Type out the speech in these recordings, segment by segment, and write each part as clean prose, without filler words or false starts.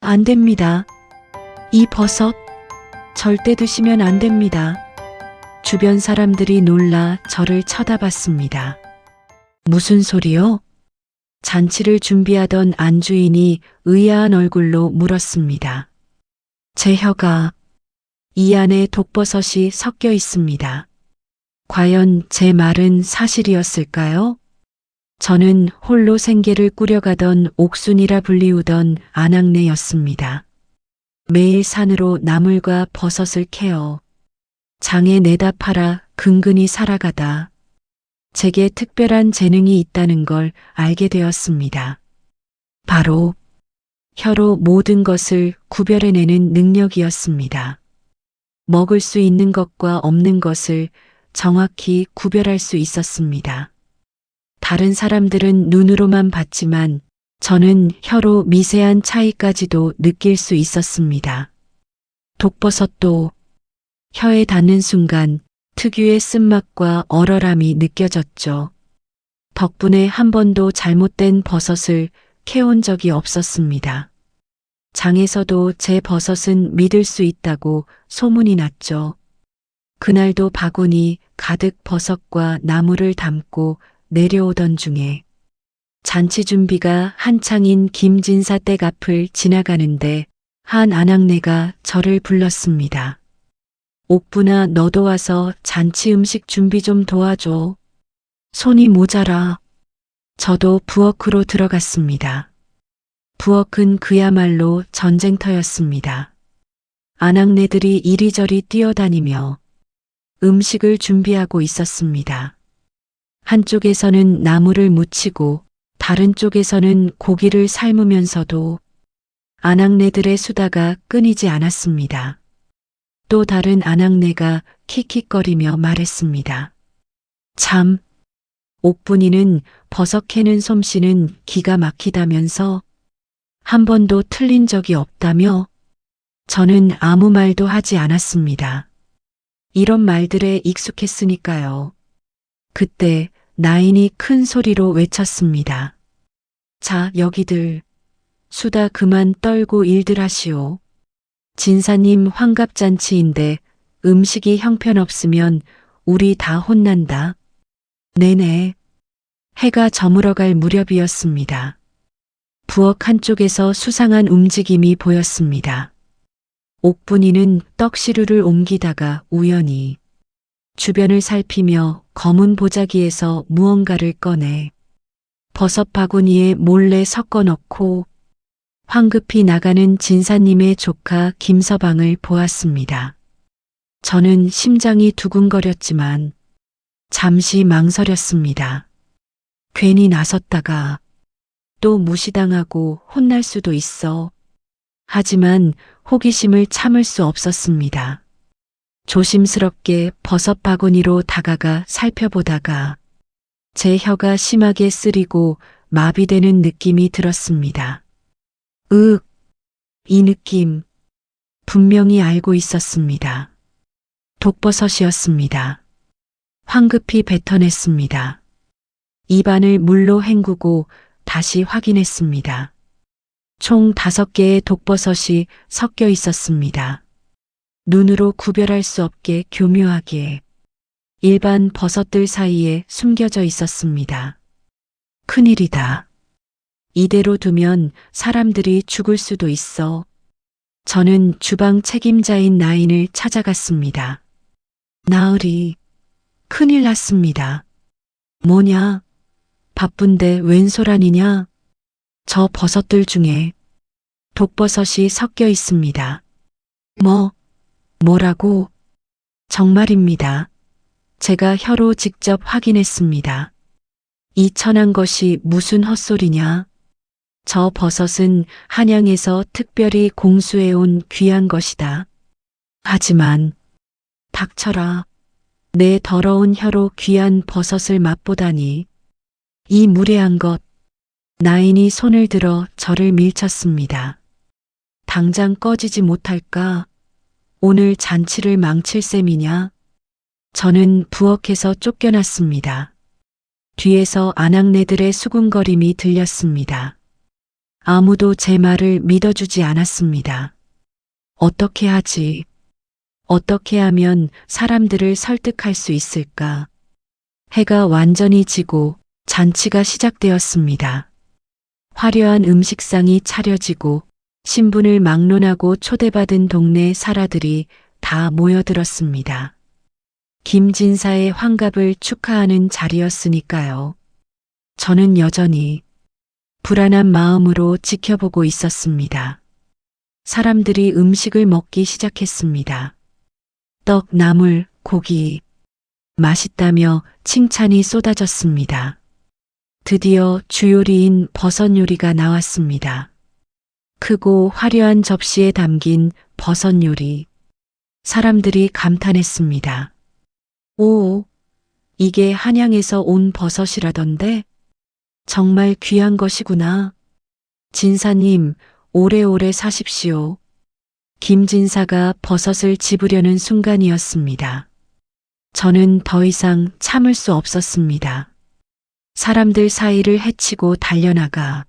안 됩니다. 이 버섯 절대 드시면 안 됩니다. 주변 사람들이 놀라 저를 쳐다봤습니다. 무슨 소리요? 잔치를 준비하던 안주인이 의아한 얼굴로 물었습니다. 제 혀가 이 안에 독버섯이 섞여 있습니다. 과연 제 말은 사실이었을까요? 저는 홀로 생계를 꾸려가던 옥순이라 불리우던 아낙네였습니다. 매일 산으로 나물과 버섯을 캐어 장에 내다 팔아 근근히 살아가다 제게 특별한 재능이 있다는 걸 알게 되었습니다. 바로 혀로 모든 것을 구별해내는 능력이었습니다. 먹을 수 있는 것과 없는 것을 정확히 구별할 수 있었습니다. 다른 사람들은 눈으로만 봤지만 저는 혀로 미세한 차이까지도 느낄 수 있었습니다. 독버섯도 혀에 닿는 순간 특유의 쓴맛과 얼얼함이 느껴졌죠. 덕분에 한 번도 잘못된 버섯을 캐온 적이 없었습니다. 장에서도 제 버섯은 믿을 수 있다고 소문이 났죠. 그날도 바구니 가득 버섯과 나물을 담고 내려오던 중에 잔치 준비가 한창인 김진사 댁 앞을 지나가는데 한 아낙네가 저를 불렀습니다. 옥분아, 너도 와서 잔치 음식 준비 좀 도와줘. 손이 모자라. 저도 부엌으로 들어갔습니다. 부엌은 그야말로 전쟁터였습니다. 아낙네들이 이리저리 뛰어다니며 음식을 준비하고 있었습니다. 한쪽에서는 나물을 무치고 다른 쪽에서는 고기를 삶으면서도 아낙네들의 수다가 끊이지 않았습니다. 또 다른 아낙네가 킥킥거리며 말했습니다. 참, 옥분이는 버섯 캐는 솜씨는 기가 막히다면서 한 번도 틀린 적이 없다며? 저는 아무 말도 하지 않았습니다. 이런 말들에 익숙했으니까요. 그때 나인이 큰 소리로 외쳤습니다. 자, 여기들. 수다 그만 떨고 일들 하시오. 진사님 환갑잔치인데 음식이 형편없으면 우리 다 혼난다. 네네. 해가 저물어갈 무렵이었습니다. 부엌 한쪽에서 수상한 움직임이 보였습니다. 옥분이는 떡시루를 옮기다가 우연히 주변을 살피며 검은 보자기에서 무언가를 꺼내 버섯 바구니에 몰래 섞어 넣고 황급히 나가는 진사님의 조카 김서방을 보았습니다. 저는 심장이 두근거렸지만 잠시 망설였습니다. 괜히 나섰다가 또 무시당하고 혼날 수도 있어. 하지만 호기심을 참을 수 없었습니다. 조심스럽게 버섯 바구니로 다가가 살펴보다가 제 혀가 심하게 쓰리고 마비되는 느낌이 들었습니다. 이 느낌 분명히 알고 있었습니다. 독버섯이었습니다. 황급히 뱉어냈습니다. 입안을 물로 헹구고 다시 확인했습니다. 총 5개의 독버섯이 섞여 있었습니다. 눈으로 구별할 수 없게 교묘하게 일반 버섯들 사이에 숨겨져 있었습니다. 큰일이다. 이대로 두면 사람들이 죽을 수도 있어. 저는 주방 책임자인 나인을 찾아갔습니다. 나으리, 큰일 났습니다. 뭐냐? 바쁜데 웬 소란이냐? 저 버섯들 중에 독버섯이 섞여 있습니다. 뭐라고? 정말입니다. 제가 혀로 직접 확인했습니다. 이 천한 것이 무슨 헛소리냐? 저 버섯은 한양에서 특별히 공수해온 귀한 것이다. 하지만 닥쳐라. 내 더러운 혀로 귀한 버섯을 맛보다니. 이 무례한 것. 나인이 손을 들어 저를 밀쳤습니다. 당장 꺼지지 못할까? 오늘 잔치를 망칠 셈이냐? 저는 부엌에서 쫓겨났습니다. 뒤에서 아낙네들의 수군거림이 들렸습니다. 아무도 제 말을 믿어주지 않았습니다. 어떻게 하지? 어떻게 하면 사람들을 설득할 수 있을까? 해가 완전히 지고 잔치가 시작되었습니다. 화려한 음식상이 차려지고 신분을 막론하고 초대받은 동네 사라들이 다 모여들었습니다. 김진사의 환갑을 축하하는 자리였으니까요. 저는 여전히 불안한 마음으로 지켜보고 있었습니다. 사람들이 음식을 먹기 시작했습니다. 떡, 나물, 고기, 맛있다며 칭찬이 쏟아졌습니다. 드디어 주요리인 버섯 요리가 나왔습니다. 크고 화려한 접시에 담긴 버섯 요리. 사람들이 감탄했습니다. 오, 이게 한양에서 온 버섯이라던데? 정말 귀한 것이구나. 진사님, 오래오래 사십시오. 김진사가 버섯을 집으려는 순간이었습니다. 저는 더 이상 참을 수 없었습니다. 사람들 사이를 헤치고 달려나가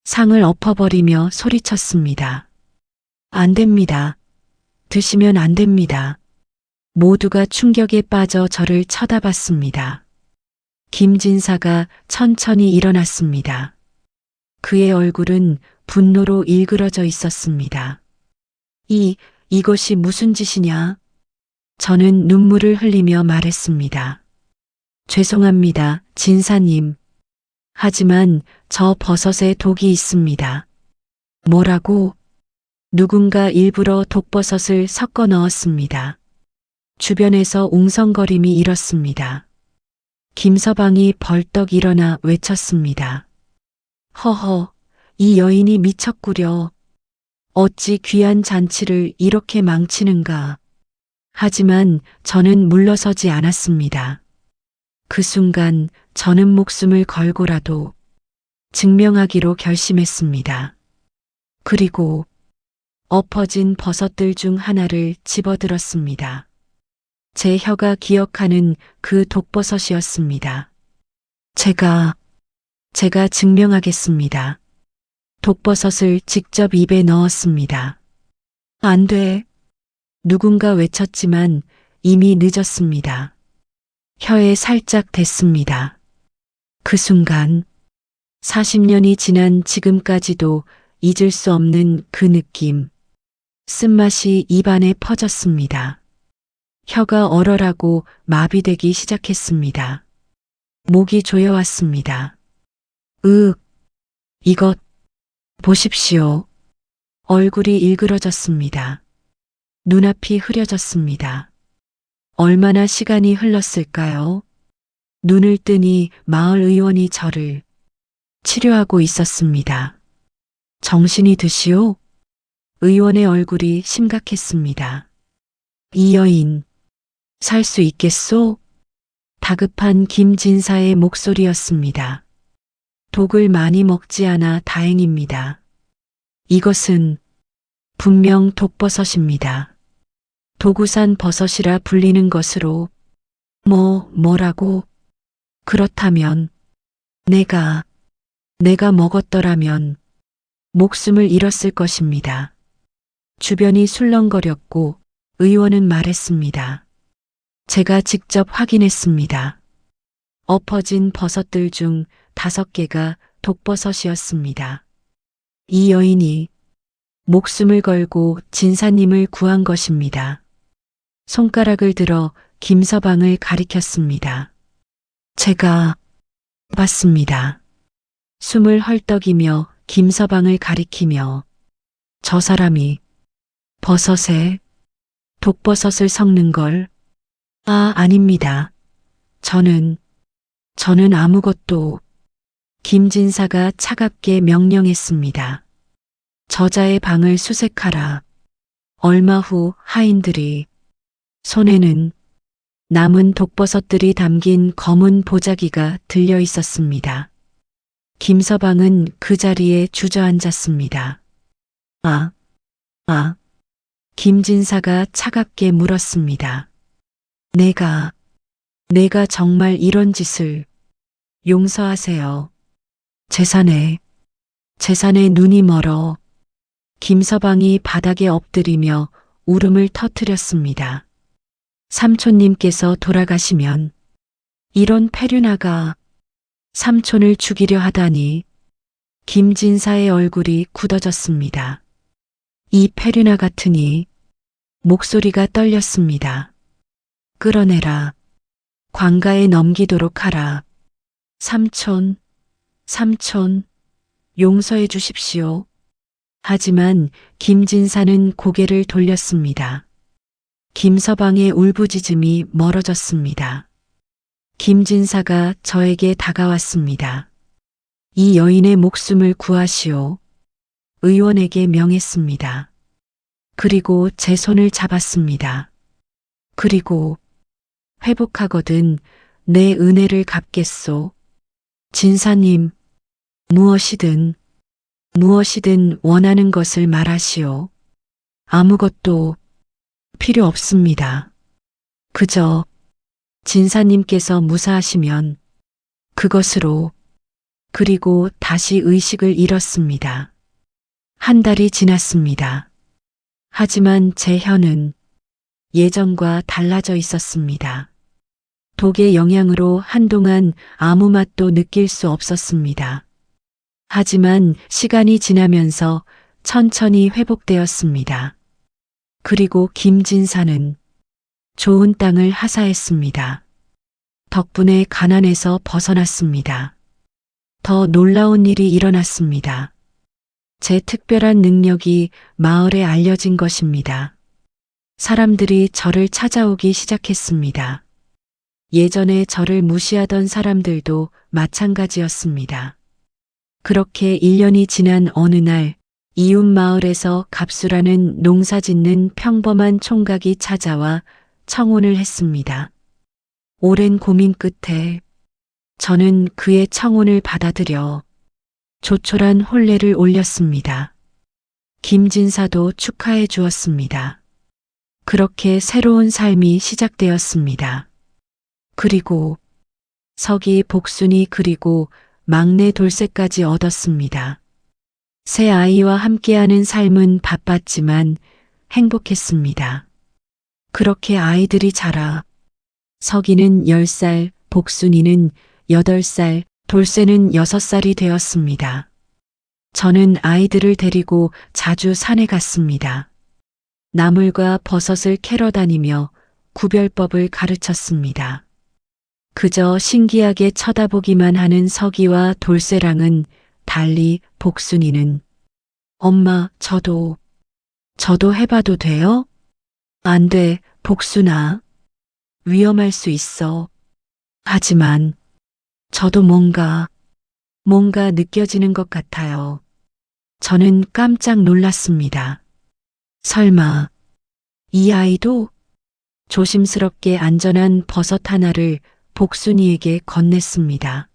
상을 엎어버리며 소리쳤습니다. 안 됩니다. 드시면 안 됩니다. 모두가 충격에 빠져 저를 쳐다봤습니다. 김진사가 천천히 일어났습니다. 그의 얼굴은 분노로 일그러져 있었습니다. 이것이 무슨 짓이냐? 저는 눈물을 흘리며 말했습니다. 죄송합니다, 진사님. 하지만 저 버섯에 독이 있습니다. 뭐라고? 누군가 일부러 독버섯을 섞어 넣었습니다. 주변에서 웅성거림이 일었습니다. 김서방이 벌떡 일어나 외쳤습니다. 허허, 이 여인이 미쳤구려. 어찌 귀한 잔치를 이렇게 망치는가. 하지만 저는 물러서지 않았습니다. 그 순간 저는 목숨을 걸고라도 증명하기로 결심했습니다. 그리고 엎어진 버섯들 중 하나를 집어들었습니다. 제 혀가 기억하는 그 독버섯이었습니다. 제가 증명하겠습니다. 독버섯을 직접 입에 넣었습니다. 안 돼. 누군가 외쳤지만 이미 늦었습니다. 혀에 살짝 댔습니다. 그 순간 40년이 지난 지금까지도 잊을 수 없는 그 느낌. 쓴맛이 입안에 퍼졌습니다. 혀가 얼얼하고 마비되기 시작했습니다. 목이 조여왔습니다. 이것 보십시오. 얼굴이 일그러졌습니다. 눈앞이 흐려졌습니다. 얼마나 시간이 흘렀을까요? 눈을 뜨니 마을 의원이 저를 치료하고 있었습니다. 정신이 드시오? 의원의 얼굴이 심각했습니다. 이 여인, 살 수 있겠소? 다급한 김진사의 목소리였습니다. 독을 많이 먹지 않아 다행입니다. 이것은 분명 독버섯입니다. 도구산 버섯이라 불리는 것으로. 뭐라고? 그렇다면 내가 먹었더라면 목숨을 잃었을 것입니다. 주변이 술렁거렸고 의원은 말했습니다. 제가 직접 확인했습니다. 엎어진 버섯들 중 5개가 독버섯이었습니다. 이 여인이 목숨을 걸고 진사님을 구한 것입니다. 손가락을 들어 김서방을 가리켰습니다. 제가 봤습니다. 숨을 헐떡이며 김서방을 가리키며 저 사람이 버섯에 독버섯을 섞는 걸. 아닙니다. 저는 아무것도. 김진사가 차갑게 명령했습니다. 저자의 방을 수색하라. 얼마 후 하인들이 손에는 남은 독버섯들이 담긴 검은 보자기가 들려 있었습니다. 김서방은 그 자리에 주저앉았습니다. 김진사가 차갑게 물었습니다. 내가 정말 이런 짓을. 용서하세요. 재산에 재산에 눈이 멀어 김서방이 바닥에 엎드리며 울음을 터뜨렸습니다. 삼촌님께서 돌아가시면 이런 페류나가 삼촌을 죽이려 하다니. 김진사의 얼굴이 굳어졌습니다. 이 페류나 같으니. 목소리가 떨렸습니다. 끌어내라. 관가에 넘기도록 하라. 삼촌, 삼촌, 용서해 주십시오. 하지만 김진사는 고개를 돌렸습니다. 김서방의 울부짖음이 멀어졌습니다. 김진사가 저에게 다가왔습니다. 이 여인의 목숨을 구하시오. 의원에게 명했습니다. 그리고 제 손을 잡았습니다. 그리고 회복하거든 내 은혜를 갚겠소. 진사님, 무엇이든 원하는 것을 말하시오. 아무것도 필요 없습니다. 그저 진사님께서 무사하시면 그것으로. 그리고 다시 의식을 잃었습니다. 한 달이 지났습니다. 하지만 제 혀는 예전과 달라져 있었습니다. 독의 영향으로 한동안 아무 맛도 느낄 수 없었습니다. 하지만 시간이 지나면서 천천히 회복되었습니다. 그리고 김진사는 좋은 땅을 하사했습니다. 덕분에 가난에서 벗어났습니다. 더 놀라운 일이 일어났습니다. 제 특별한 능력이 마을에 알려진 것입니다. 사람들이 저를 찾아오기 시작했습니다. 예전에 저를 무시하던 사람들도 마찬가지였습니다. 그렇게 1년이 지난 어느 날 이웃 마을에서 갑수라는 농사짓는 평범한 총각이 찾아와 청혼을 했습니다. 오랜 고민 끝에 저는 그의 청혼을 받아들여 조촐한 혼례를 올렸습니다. 김진사도 축하해 주었습니다. 그렇게 새로운 삶이 시작되었습니다. 그리고 서기 복순이 그리고 막내 돌쇠까지 얻었습니다. 새 아이와 함께하는 삶은 바빴지만 행복했습니다. 그렇게 아이들이 자라 서기는 10살, 복순이는 8살, 돌쇠는 6살이 되었습니다. 저는 아이들을 데리고 자주 산에 갔습니다. 나물과 버섯을 캐러 다니며 구별법을 가르쳤습니다. 그저 신기하게 쳐다보기만 하는 서기와 돌쇠랑은 달리 복순이는 엄마, 저도 해봐도 돼요? 안 돼, 복순아. 위험할 수 있어. 하지만 저도 뭔가 느껴지는 것 같아요. 저는 깜짝 놀랐습니다. 설마 이 아이도? 조심스럽게 안전한 버섯 하나를 복순이에게 건넸습니다.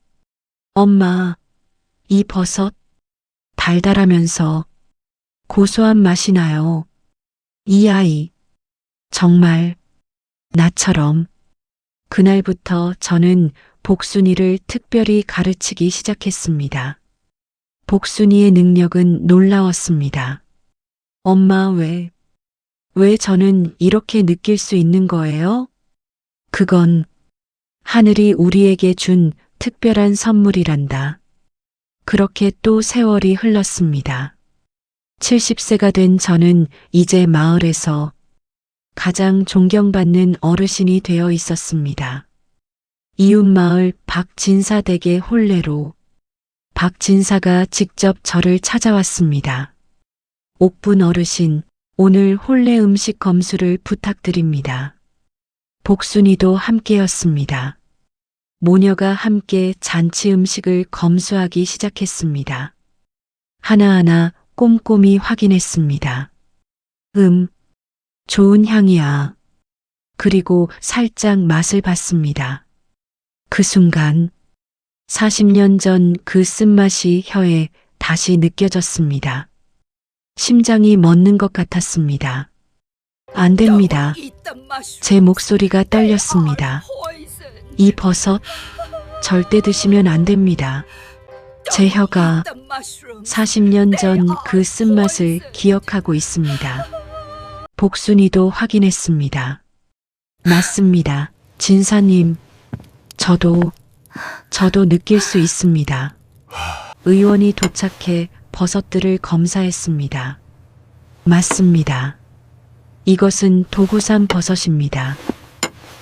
엄마, 이 버섯 달달하면서 고소한 맛이 나요. 이 아이 정말 나처럼. 그날부터 저는 복순이를 특별히 가르치기 시작했습니다. 복순이의 능력은 놀라웠습니다. 엄마, 왜 저는 이렇게 느낄 수 있는 거예요? 그건 하늘이 우리에게 준 특별한 선물이란다. 그렇게 또 세월이 흘렀습니다. 70세가 된 저는 이제 마을에서 가장 존경받는 어르신이 되어 있었습니다. 이웃마을 박진사 댁의 혼례로 박진사가 직접 저를 찾아왔습니다. 옥분 어르신, 오늘 혼례 음식 검수를 부탁드립니다. 복순이도 함께였습니다. 모녀가 함께 잔치 음식을 검수하기 시작했습니다. 하나하나 꼼꼼히 확인했습니다. 좋은 향이야. 그리고 살짝 맛을 봤습니다. 그 순간 40년 전 그 쓴맛이 혀에 다시 느껴졌습니다. 심장이 멎는 것 같았습니다. 안 됩니다. 제 목소리가 떨렸습니다. 이 버섯 절대 드시면 안 됩니다. 제 혀가 40년 전 그 쓴맛을 기억하고 있습니다. 복순이도 확인했습니다. 맞습니다. 진사님, 저도 느낄 수 있습니다. 의원이 도착해 버섯들을 검사했습니다. 맞습니다. 이것은 도구산 버섯입니다.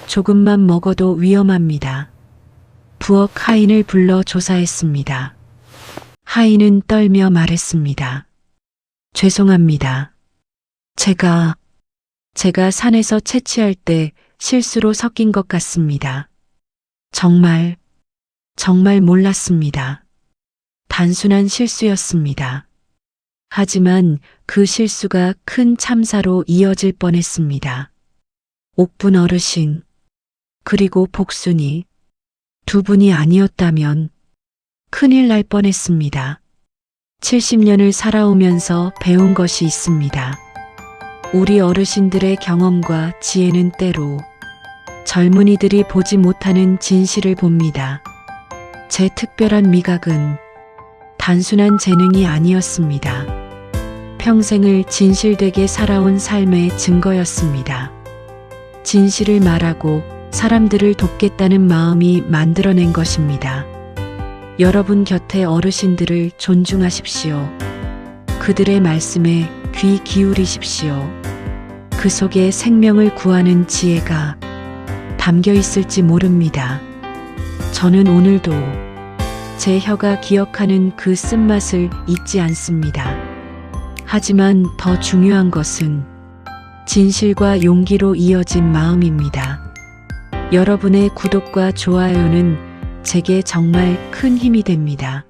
조금만 먹어도 위험합니다. 부엌 하인을 불러 조사했습니다. 하인은 떨며 말했습니다. 죄송합니다. 제가 산에서 채취할 때 실수로 섞인 것 같습니다. 정말 몰랐습니다. 단순한 실수였습니다. 하지만 그 실수가 큰 참사로 이어질 뻔했습니다. 옥분 어르신, 그리고 복순이 두 분이 아니었다면 큰일 날 뻔했습니다. 70년을 살아오면서 배운 것이 있습니다. 우리 어르신들의 경험과 지혜는 때로 젊은이들이 보지 못하는 진실을 봅니다. 제 특별한 미각은 단순한 재능이 아니었습니다. 평생을 진실되게 살아온 삶의 증거였습니다. 진실을 말하고 사람들을 돕겠다는 마음이 만들어낸 것입니다. 여러분 곁의 어르신들을 존중하십시오. 그들의 말씀에 귀 기울이십시오. 그 속에 생명을 구하는 지혜가 담겨 있을지 모릅니다. 저는 오늘도 제 혀가 기억하는 그 쓴맛을 잊지 않습니다. 하지만 더 중요한 것은 진실과 용기로 이어진 마음입니다. 여러분의 구독과 좋아요는 제게 정말 큰 힘이 됩니다.